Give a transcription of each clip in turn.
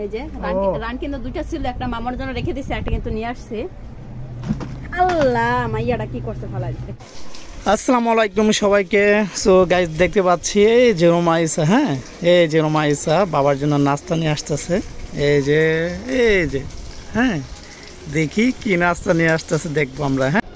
এই যে রান কিন্তু দুইটা ছিল, একটা মামার জন্য রেখে দিয়েছে, একটা কিন্তু নিয়ে আসছে। আল্লাহ মাইয়াটা কি করতে ফেলাই দিতে। আসসালামু আলাইকুম সবাইকে। সো গাইস দেখতে পাচ্ছি এই যে রোমাইসা, হ্যাঁ এই যে রোমাইসা বাবার জন্য নাস্তা নিয়ে আসতেছে। এই যে হ্যাঁ, দেখি কি নাস্তা নিয়ে আসতেছে দেখবো আমরা। হ্যাঁ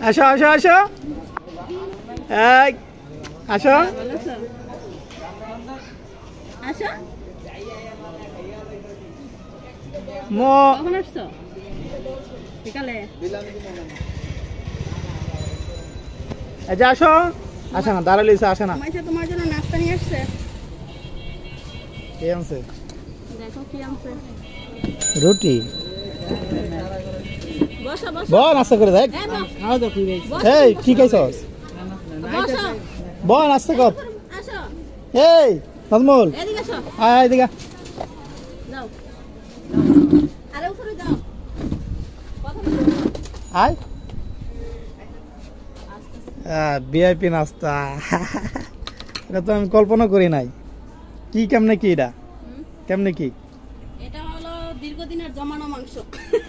আসো আসো আসো, এই আসো আচ্ছা মো কখন আসছো? বিকালে। এই যে আসো, আসে না দাঁড়ালিছে, আসে না। মাইসা তোমার জন্য নাস্তা নিয়ে আসছে। কি আনছে? দেখো কি আনছে। রুটি। বসো বসো। বল নাস্তা করে দেখ। এই কি খাইছস? বসো। বল নাস্তা কর। আসো। এই নাজমুল, এদিকে আসো। আয় এদিকে। যাও। আরে উপরে যাও। কথা বলো। আয়। ভিআইপি নাস্তা। এটা তো আমি কল্পনা করি নাই। কি কেমনে কি এটা? কেমনে কি? এটা হলো দীর্ঘদিনের জমানো মাংস।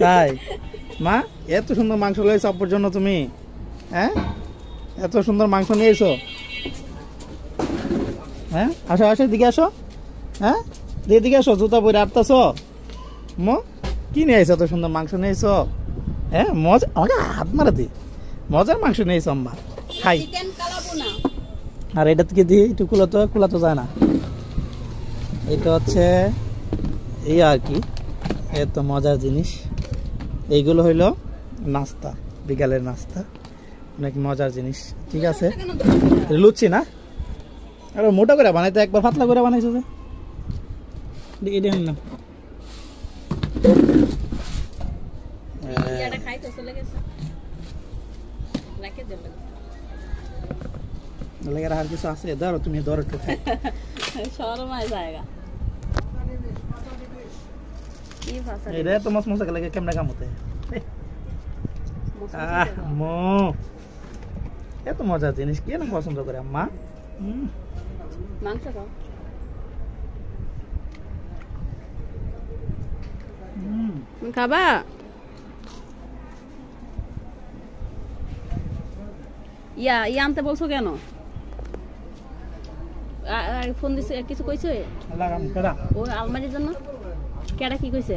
তাই মা, এত সুন্দর মাংস লইছো অপর জন্য তুমি? হ্যাঁ এত সুন্দর মাংস নিয়েছো? হ্যাঁ আসো আসো, দিকে আসো। হ্যাঁ দিকে আসো, জুতা পরে আটতাছ। মো কি নিয়ে আইছো? এত সুন্দর মাংস নিয়েছো? হ্যাঁ মজা, আমাকে হাত মারা দি। মজার মাংস নিয়েছো আম্মা, খাই। চিকেন কালাবোনা। আর এটা থেকে দিয়ে একটু কুলাতো যায় না। এটা হচ্ছে এই আর কি, এত মজার জিনিস। এইগুলো হইলো নাস্তা, বিকালের নাস্তা, অনেক মজার জিনিস। ঠিক আছে, লুচি না, আর মোটা করে বানাইতে একবার পাতলা করে বানাইছো যে, এটা না। এটা খাই তো চলে গেছে। রাখে দেব। লাগে আর কিছু আছে? ধরো তুমি, ধরো একটু খাই। শরমায় জায়গা। কি ভাষা? এটা তো মশা লাগে কেমনে কামতে। মো এত মজার জিনিস কে না পছন্দ করে আম্মা? মাংস খাও। খাবা? ইয়া আনতে বলছো কেন? ফোন দিছে, কিছু কইছে? ও আলমারির জন্য কেডা কি কইছে?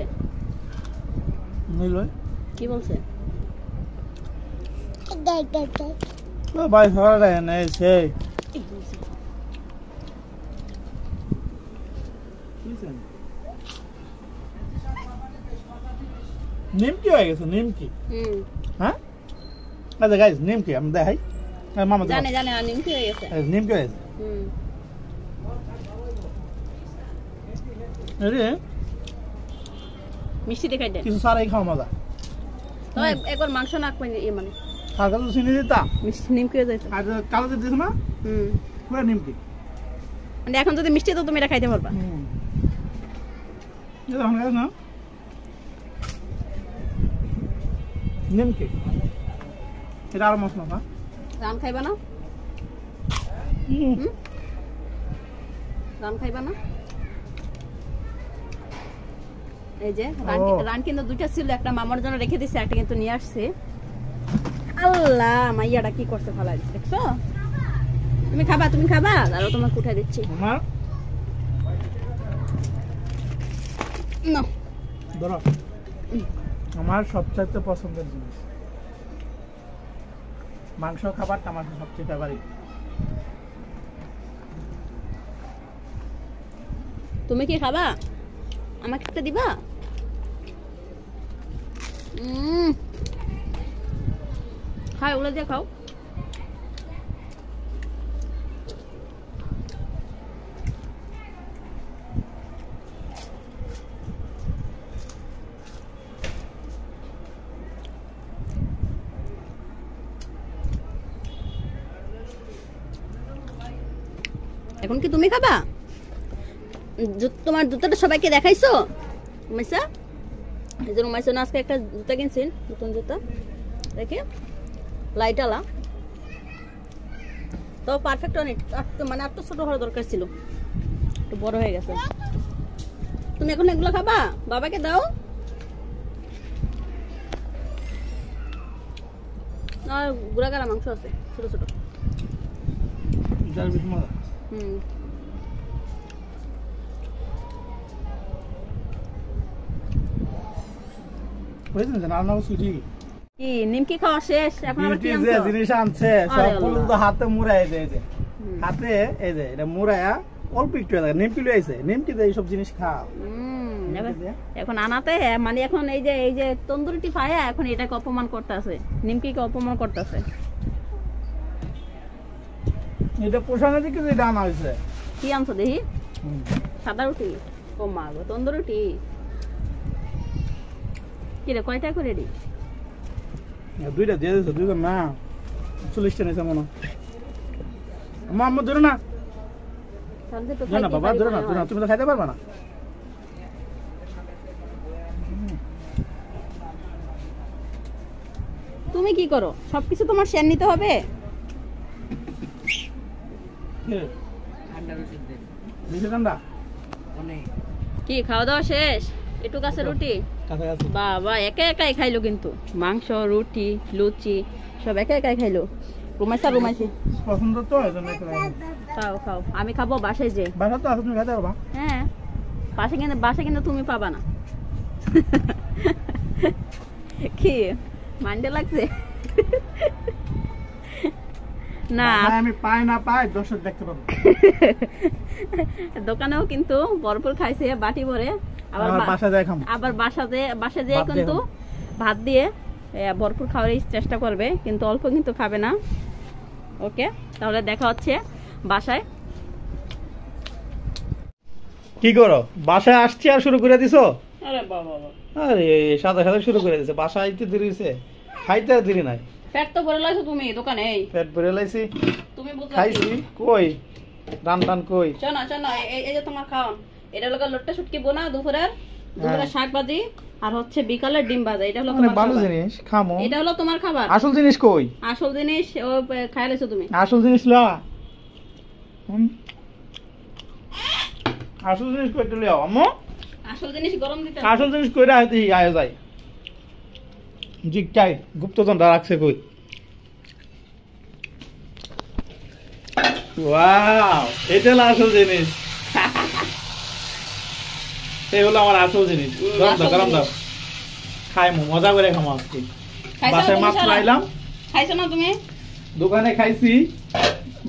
কি বলছে? ভাই সরাই নাই সেই নিমকি হয়ে গেছে। নিমকি? হ্যাঁ আচ্ছা গাইস, নিমকি আমি দেখাই। মামা জানে নিমকি হয়ে গেছে। নিমকি হয়ে গেছে। মিষ্টি দেখাই দেন। কিছু সারাই খাওয়া মজা। তো একবার মাংস না মানে কালকে তো চিনি দিতা, মিষ্টি নিমকি হয়ে যাইতো। আর কালকে দিস না পুরো নিমকি। মানে এখন যদি মিষ্টি তো তুমি এটা খাইতে পারবা। না নিমকি এটা আর মশলা না। রান খাইবা না? রান খাইবা না? এই যে রান কিন্তু দুইটা ছিল, একটা মামার জন্য রেখে দিয়েছে, একটা কিন্তু নিয়ে আসছে। আল্লাহ মাইয়াটা কি করতে ফেলাই দিচ্ছে, দেখছো? তুমি খাবা? দাঁড়াও তোমাকে উঠাই দিচ্ছি। আমার সবচাইতে পছন্দের জিনিস মাংস। খাবারটা আমার সবচেয়ে ফেভারিট। তুমি কি খাবা? আমাকে একটা দিবা? খাও, ওগুলো দিয়ে খাও। এখন কি তুমি খাবা? তোমার জুতাটা সবাইকে দেখাইছো রুমাইসা? এই যে রুমাইসা না আজকে একটা জুতা কিনছেন, নতুন জুতা দেখে লাইটালা, তো পারফেক্ট অনেক, মানে আর তো ছোট হওয়ার দরকার ছিল, একটু বড় হয়ে গেছে। তুমি এখন এগুলো খাবা? বাবাকে দাও। আর গুড়াগাড়া মাংস আছে ছোট ছোট। হুম কি নিমকি খাওয়া শেষ? এখন আবার কি আনছো? জিনিস আনছে সবগুলো তো হাতে মুড়াই যায়, যে হাতে এই যে এটা মুড়ায়া অল্প একটু নিমকি লইছে, নিমকি দিয়ে এইসব জিনিস খাও। এখন আনাতে মানে এখন এই যে তন্দুরিটি ফায়া এখন এটাকে অপমান করতেছে, নিমকিকে অপমান করতেছে। এটা পোষানো দিকে যেটা আনা হয়েছে। কি আনছো দেখি? সাদা রুটি? ও মা গো, তন্দুরুটি কি রে, কয়টা করে রেডি? দুইটা দিয়ে দিয়েছে, দুইটা না 40টা নিয়েছে মনে হয়। আম্মা ধরো না, না বাবা ধরো না, তুমি তো খাইতে পারবা না। তুমি কি করো? সবকিছু তোমার শেয়ার নিতে হবে। কি খাওয়া দাওয়া শেষ? একটু কাছে রুটি বাবা একা একাই খাইলো, কিন্তু মাংস রুটি লুচি সব একা একাই খাইলো। রুমাইছি পছন্দ তো, খাও খাও, আমি খাবো বাসায় যে। বাসা তো আছে, তুমি খাইতে পারবা। হ্যাঁ বাসা কিন্তু তুমি পাবা না। কি মান্ডে লাগছে? না আমি পাই না পাই দর্শক দেখতে পাবো। দোকানেও কিন্তু ভরপুর খাইছে বাটি ভরে, আবার বাসা যেয়ে কিন্তু ভাত দিয়ে ভরপুর খাওয়ার চেষ্টা করবে, কিন্তু অল্প কিন্তু খাবে না। ওকে, তাহলে দেখা হচ্ছে বাসায়। কি করো? বাসায় আসছি আর শুরু করে দিছো? আরে বাবা, আরে সাদা সাদা শুরু করে দিছে। বাসায় আইতে দেরি হইছে, খাইতে আর দেরি নাই। পেট তো ভরে লাইছো তুমি দোকানে? পেট ভরে লাইছি, তুমি বুঝলা? খাইছি কই, রান টান কই? শোনো এই যে তোমার খাওন, এটা হলো লোটটা শুটকি বোনা দুপুরের শাক ভাজি, আর হচ্ছে বিকালের ডিম ভাজা। এটা হলো তোমার ভালো জিনিস, খামো। এটা হলো তোমার খাবার। আসল জিনিস কই? আসল জিনিস ও খাই লাইছো তুমি। আসল জিনিস লা, আসল জিনিস কই তুই আও আম্মু? আসল জিনিস গরম দিতে, আসল জিনিস কইরা আইতে আয় যায়। জিকাই গুপ্তধনটা রাখছে কই? ওয়াও, এটা হলো আসল জিনিস। এই হলো আমার আসল জিনিস। গরম দাও, খাইমু, মজা করে খামো আজকে। বাসায় মাত্র আইলাম। খাইছো না তুমি? দোকানে খাইছি,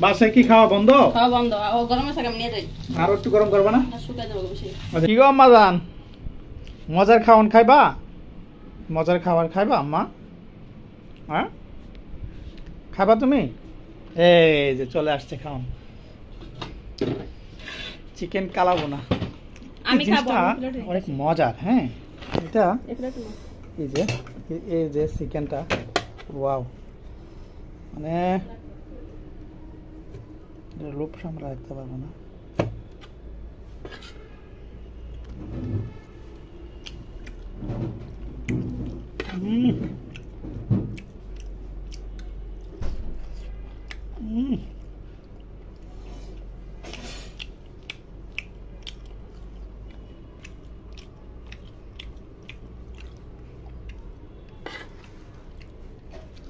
বাসায় কি খাওয়া বন্ধ? খাওয়া বন্ধ। ও গরম আছে, আমি নিয়ে যাই। আর একটু গরম করবা না? শুকাই দেবো বেশি। কি গো আম্মা জান, মজার খাওয়ান খাইবা? মজার খাবার খাইবা আম্মা? হ্যাঁ খাবা তুমি? এই যে চলে আসছে খাওয়ান, চিকেন কালাবো না। আমি খাবো, অনেক মজার। হ্যাঁ এটা এই যে চিকেনটা, ওয়াও, মানে লোভ সামলা রাখতে পারবো না।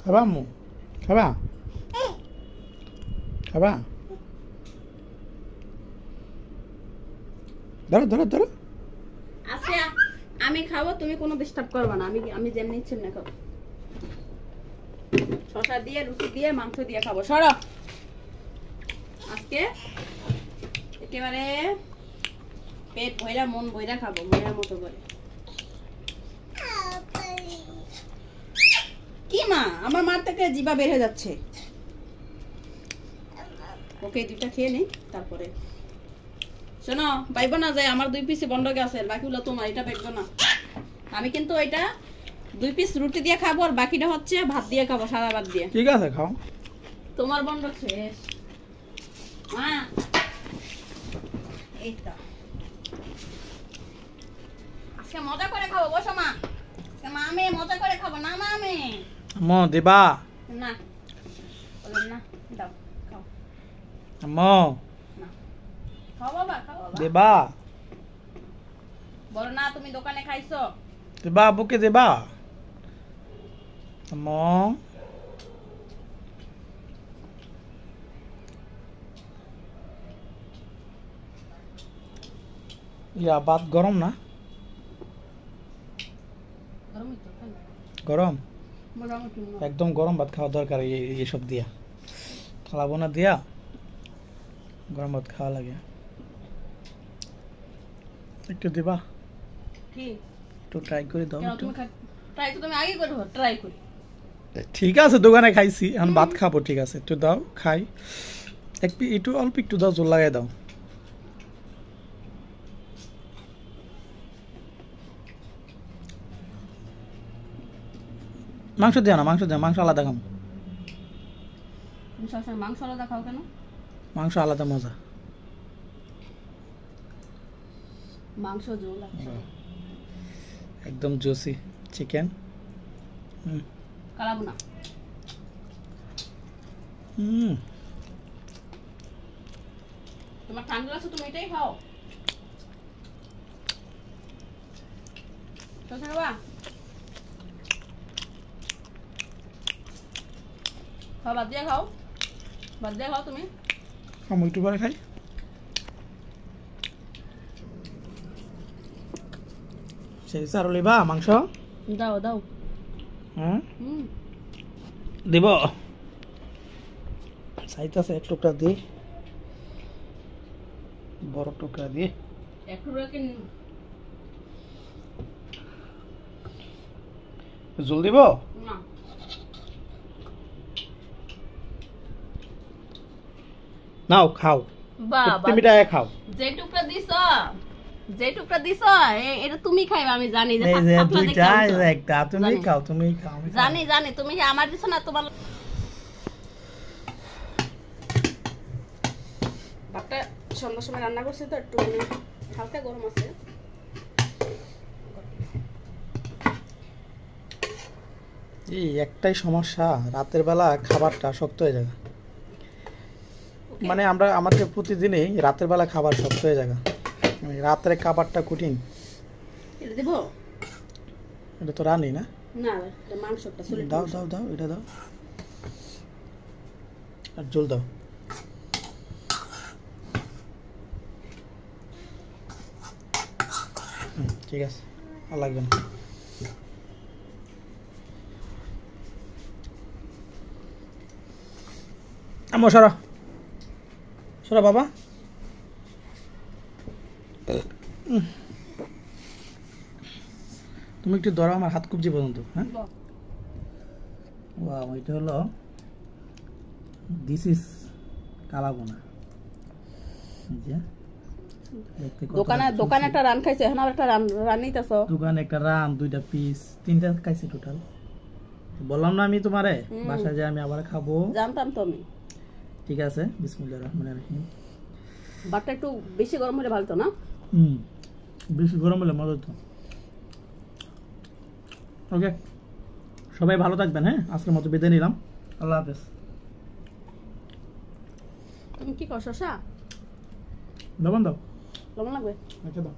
খাবা আম্মু? খাবা? খাবা? ধরো ধরো ধরো। আচ্ছা আমি খাবো, তুমি কোনো ডিস্টার্ব করবে না। আমি যেমনি ইচ্ছে না খাবো, শসা দিয়ে রুটি দিয়ে মাংস দিয়ে খাবো। সরো, আজকে একেবারে পেট ভইরা মন ভইরা খাবো, মনের মতো করে। কি মা, আমার মার থেকে জিবা বের হয়ে যাচ্ছে। ওকে দুইটা খেয়ে নেই, তারপরে শোনো পাইবো না যে আমার 2 পিস বন্ধ আছে, বাকিগুলো তোমার, এটা পাইবো না। আমি কিন্তু এটা 2 পিস রুটি দিয়ে খাবো, আর বাকিটা হচ্ছে ভাত দিয়ে খাবো, সাদা ভাত দিয়ে। ঠিক আছে খাও, তোমার বন্ধ শেষ। মা এই তো আজকে মজা করে খাবো, বসো মা। আজকে মামে মজা করে খাবো না মামে। আম্মু দিবা? না বলেন না, দাও খাও। আম্মু না খাও বাবা, খাও বাবা। দিবা? বলো না তুমি দোকানে খাইছো। দিবা আব্বুকে দিবা? আম্মু ইয়া ভাত গরম না? গরমই তো খাই। গরম? মোটামুটি না। একদম গরম ভাত খাওয়া দরকার এইসব দিয়া, খালাবো না দিয়া গরম ভাত খাওয়া লাগে। একটু দিবা? ঠিক একটু ট্রাই করে দাও কেন একটু। তুমি ট্রাই তো তুমি আগে করো, ট্রাই করি। ঠিক আছে দোকানে খাইছি, এখন ভাত খাবো, ঠিক আছে একটু দাও খাই। একটু অল্প একটু দাও, জোর লাগাই দাও। মাংস দিও না, মাংস দিও, মাংস আলাদা খাম। তুমি সবসময় মাংস আলাদা খাও কেন? মাংস আলাদা মজা। মাংস ঝোল আছে, একদম জুসি চিকেন। কালাবো না। তোমার ঠান্ডা আছে, তুমি এটাই খাও। শসা খাবা? খাও, বাদ দিয়ে খাও, বাদ দিয়ে খাও তুমি। আমি একটু পরে খাই। সেই আরো লিবা মাংস? দাও দাও। হ্যাঁ হুম দিব। চাইতেছে এক টুকরা দিয়ে, বড় টুকরা দিয়ে একটু রেখে জল দিব না। নাও খাও, বাবা তুমি ডায়ে খাও। যে টুকরা দিছো, যে টুকরা দিছো এটা তুমি খাইবা, আমি জানি যে এই যে পাতলা দেখে দুইটা আনছো। একটা তুমি জানি। খাও, তুমি খাও, আমি খাও। জানি জানি তুমি আমার দিছো না, তোমার ভাতটা সন্ধ্যার সময় রান্না করছি তো একটু হালকা গরম আছে। এই একটাই সমস্যা, রাতের বেলা খাবারটা শক্ত হয়ে যায়। মানে আমাদের প্রতিদিনই রাতের বেলা খাবার শক্ত হয়ে যায়। মানে রাতের খাবারটা কঠিন। এটা দেবো এটা তো রানি না? না, এটা মাংসটা চলে দাও দাও দাও, এটা দাও আর জল দাও। ঠিক আছে, আর লাগবে না। আমো সরা সরা বাবা। তুমি একটু ধরো আমার হাত কবজি পর্যন্ত। হ্যাঁ ওয়াও, এটা হলো দিস ইজ কালাবোনা। দোকানে একটা রান খাইছে, এখন আর একটা রান নিতেছো। দোকানে একটা রান, দুইটা পিস, তিনটা খাইছি টোটাল। বললাম না আমি তোমারে বাসায় যে আমি আবার খাবো। জানতাম তো আমি। ঠিক আছে, বিসমিল্লাহির রহমানির রহিম। ভাতটা একটু বেশি গরম হলে ভালো তো না? বেশি গরম হলে মজা হতো। ওকে, সবাই ভালো থাকবেন। হ্যাঁ, আজকের মতো বিদায় নিলাম। আল্লাহ হাফেজ। তুমি কি কর শসা? লবণ দাও। লবণ লাগবে? আচ্ছা দাও।